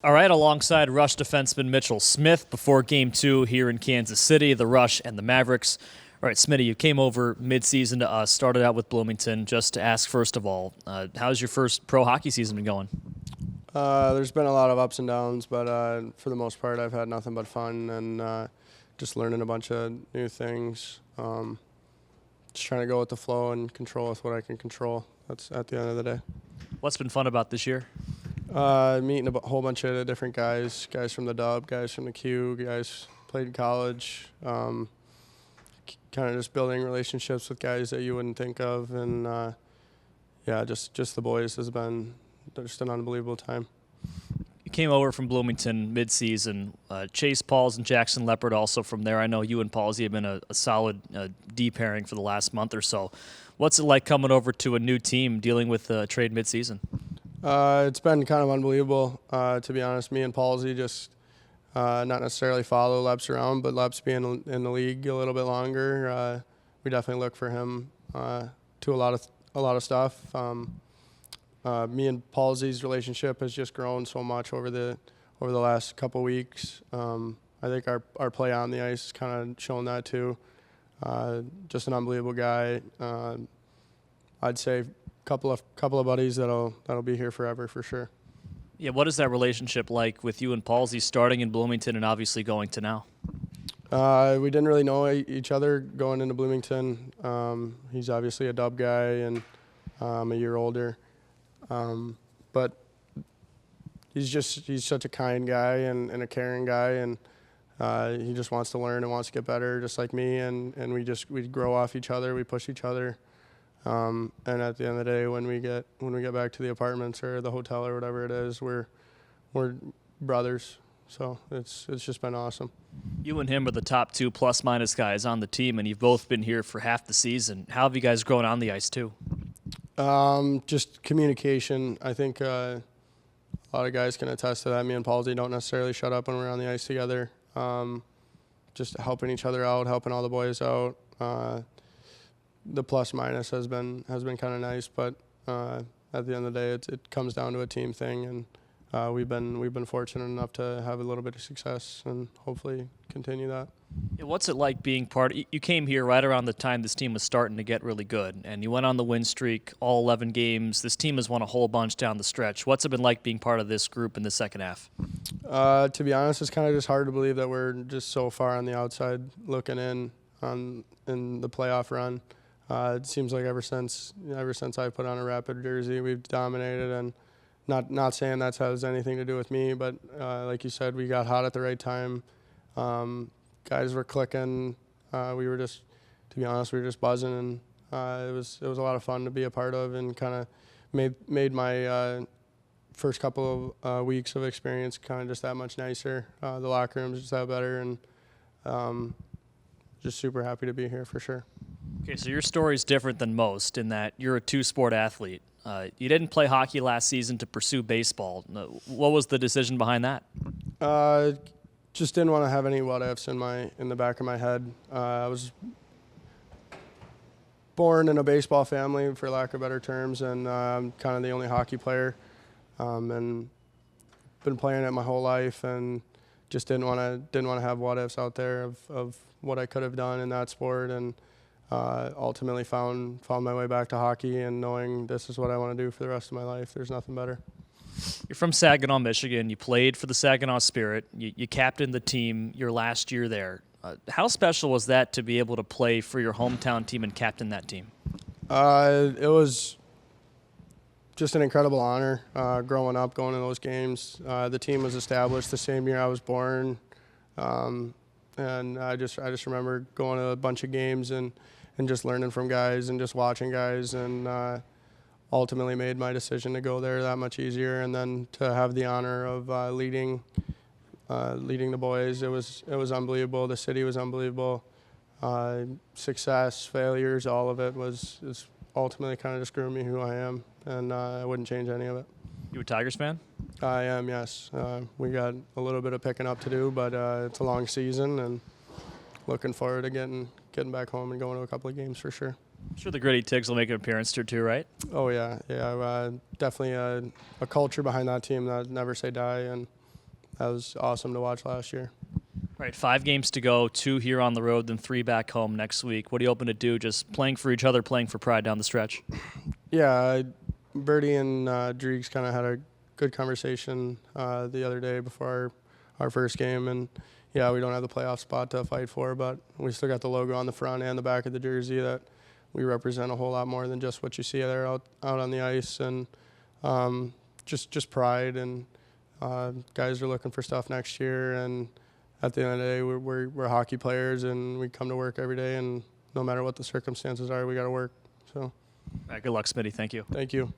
All right, alongside Rush defenseman Mitchell Smith before Game 2 here in Kansas City, the Rush and the Mavericks. All right, Smitty, you came over midseason to us, started out with Bloomington. Just to ask, first of all, how's your first pro hockey season been going? There's been a lot of ups and downs, but for the most part, I've had nothing but fun and just learning a bunch of new things. Just trying to go with the flow and control with what I can control. That's at the end of the day. What's been fun about this year? Meeting a whole bunch of different guys from the Dub, guys from the Q, guys played in college. Kind of just building relationships with guys that you wouldn't think of, and just the boys has been just an unbelievable time. You came over from Bloomington midseason. Chase Pauls and Jackson Leopard also from there. I know you and Paulsy have been a solid D pairing for the last month or so. What's it like coming over to a new team dealing with trade midseason? It's been kind of unbelievable, to be honest. Me and Paulsy just not necessarily follow Leps around, but Leps being in the league a little bit longer, we definitely look for him to a lot of stuff. Me and Paulsy's relationship has just grown so much over the last couple weeks. I think our play on the ice has kind of shown that too. Just an unbelievable guy. I'd say couple of buddies that'll be here forever for sure. Yeah, what is that relationship like with you and Paulsy starting in Bloomington and obviously going to now? We didn't really know each other going into Bloomington. He's obviously a Dub guy and a year older, but he's such a kind guy and a caring guy, and he just wants to learn and wants to get better, just like me. And we grow off each other, we push each other. And at the end of the day, when we get back to the apartments or the hotel or whatever it is, we're brothers. So it's just been awesome. You and him are the top two plus-minus guys on the team, and you've both been here for half the season. How have you guys grown on the ice too? Just communication. I think a lot of guys can attest to that. Me and Paulsy don't necessarily shut up when we're on the ice together. Just helping each other out, helping all the boys out. The plus minus has been kind of nice, but at the end of the day, it comes down to a team thing, and we've been fortunate enough to have a little bit of success and hopefully continue that. Yeah, what's it like being part? You came here right around the time this team was starting to get really good, and you went on the win streak, all 11 games. This team has won a whole bunch down the stretch. What's it been like being part of this group in the second half? To be honest, it's kind of just hard to believe that we're just so far on the outside looking in the playoff run. It seems like ever since I put on a Rapid jersey, we've dominated, and not saying that has anything to do with me, but like you said, we got hot at the right time. Guys were clicking. To be honest, we were just buzzing, and it was a lot of fun to be a part of, and kind of made my first couple of weeks of experience kind of just that much nicer. The locker room's just that better, and just super happy to be here for sure. Okay, so your story's different than most in that you're a two-sport athlete. You didn't play hockey last season to pursue baseball. What was the decision behind that? Just didn't want to have any what-ifs in the back of my head. I was born in a baseball family, for lack of better terms, and I'm kind of the only hockey player, and been playing it my whole life, and just didn't want to have what-ifs out there of what I could have done in that sport, and ultimately found my way back to hockey, and knowing this is what I want to do for the rest of my life. There's nothing better. You're from Saginaw, Michigan. You played for the Saginaw Spirit. You captained the team your last year there. How special was that to be able to play for your hometown team and captain that team? It was just an incredible honor growing up, going to those games. The team was established the same year I was born, and I just remember going to a bunch of games and just learning from guys and just watching guys, and ultimately made my decision to go there that much easier. And then to have the honor of leading the boys, it was unbelievable. The city was unbelievable. Success, failures, all of it is ultimately kind of just grew me who I am, and I wouldn't change any of it. You a Tigers fan? I am, yes. We got a little bit of picking up to do, but it's a long season, and looking forward to getting back home and going to a couple of games for sure. I'm sure the Gritty Tigs will make an appearance here too, right? Oh, yeah. Definitely a culture behind that team that never say die, and that was awesome to watch last year. All right, 5 games to go, 2 here on the road, then 3 back home next week. What are you hoping to do? Just playing for each other, playing for pride down the stretch? Yeah, Birdie and Dreeks kind of had a good conversation the other day before our first game, and yeah, we don't have the playoff spot to fight for, but we still got the logo on the front and the back of the jersey that we represent a whole lot more than just what you see there out on the ice, and just pride, and guys are looking for stuff next year, and at the end of the day, we're hockey players, and we come to work every day, and no matter what the circumstances are, we got to work. So, All right, good luck, Smitty. Thank you. thank you.